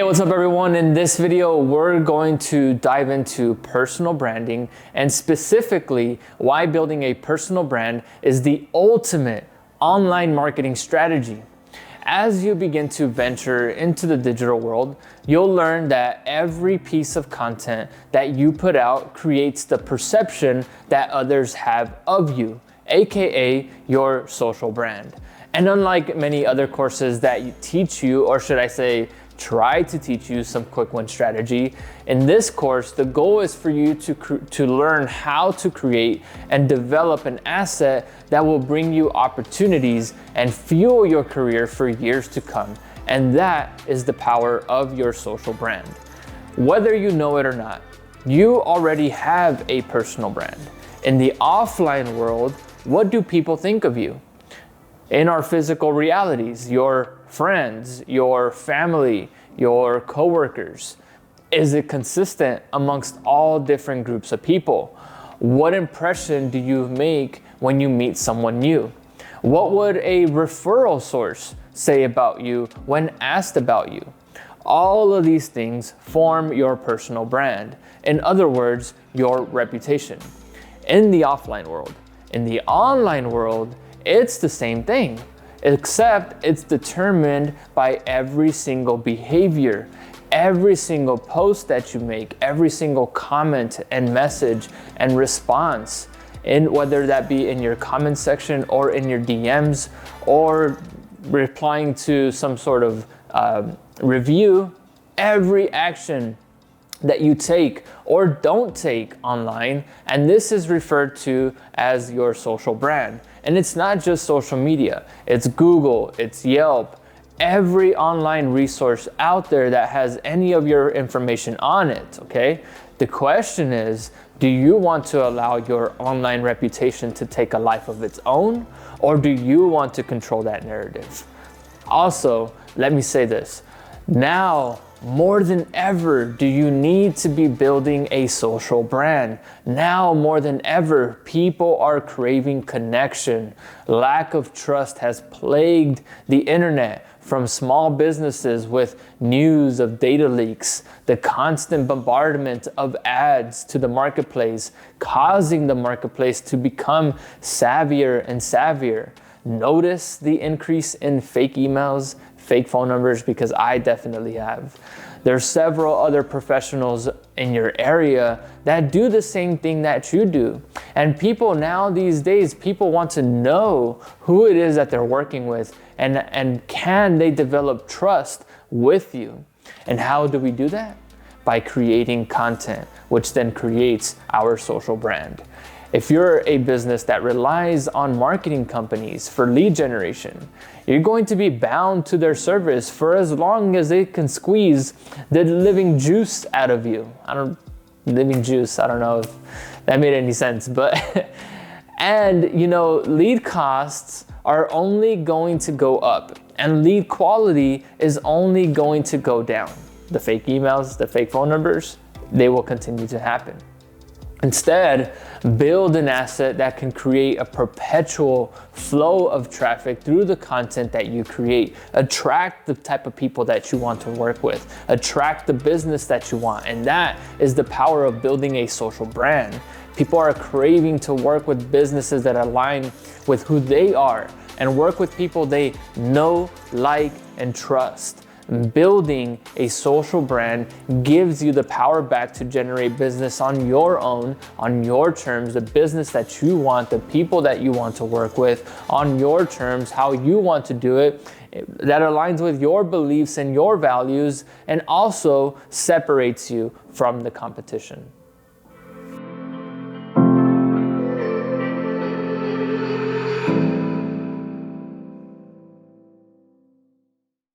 What's up everyone? In this video, we're going to dive into personal branding and specifically why building a personal brand is the ultimate online marketing strategy. As you begin to venture into the digital world, you'll learn that every piece of content that you put out creates the perception that others have of you, aka your social brand. And unlike many other courses that teach you, or should I say, try to teach you some quick win strategy, in this course, the goal is for you to learn how to create and develop an asset that will bring you opportunities and fuel your career for years to come. And that is the power of your social brand. Whether you know it or not, you already have a personal brand. In the offline world, what do people think of you? In our physical realities, your friends, your family, your coworkers, is it consistent amongst all different groups of people? What impression do you make when you meet someone new? What would a referral source say about you when asked about you? All of these things form your personal brand. In other words, your reputation. In the offline world. In the online world, it's the same thing, except it's determined by every single behavior, every single post that you make, every single comment and message and response, in whether that be in your comment section or in your DMs or replying to some sort of review. Every action that you take or don't take online, and this is referred to as your social brand. And it's not just social media, it's Google, it's Yelp, every online resource out there that has any of your information on it, okay? The question is, do you want to allow your online reputation to take a life of its own, or do you want to control that narrative? Also, let me say this, now, more than ever, do you need to be building a social brand? Now more than ever, people are craving connection. Lack of trust has plagued the internet, from small businesses with news of data leaks, the constant bombardment of ads to the marketplace, causing the marketplace to become savvier and savvier. Notice the increase in fake emails, fake phone numbers, because I definitely have. There's several other professionals in your area that do the same thing that you do. And people now these days, people want to know who it is that they're working with and can they develop trust with you. And how do we do that? By creating content, which then creates our social brand. If you're a business that relies on marketing companies for lead generation, you're going to be bound to their service for as long as they can squeeze the living juice out of you. I don't know if that made any sense, but and lead costs are only going to go up and lead quality is only going to go down. The fake emails, the fake phone numbers, they will continue to happen. Instead, build an asset that can create a perpetual flow of traffic through the content that you create. Attract the type of people that you want to work with. Attract the business that you want. And that is the power of building a social brand. People are craving to work with businesses that align with who they are and work with people they know, like, and trust. Building a social brand gives you the power back to generate business on your own, on your terms, the business that you want, the people that you want to work with, on your terms, how you want to do it, that aligns with your beliefs and your values, and also separates you from the competition.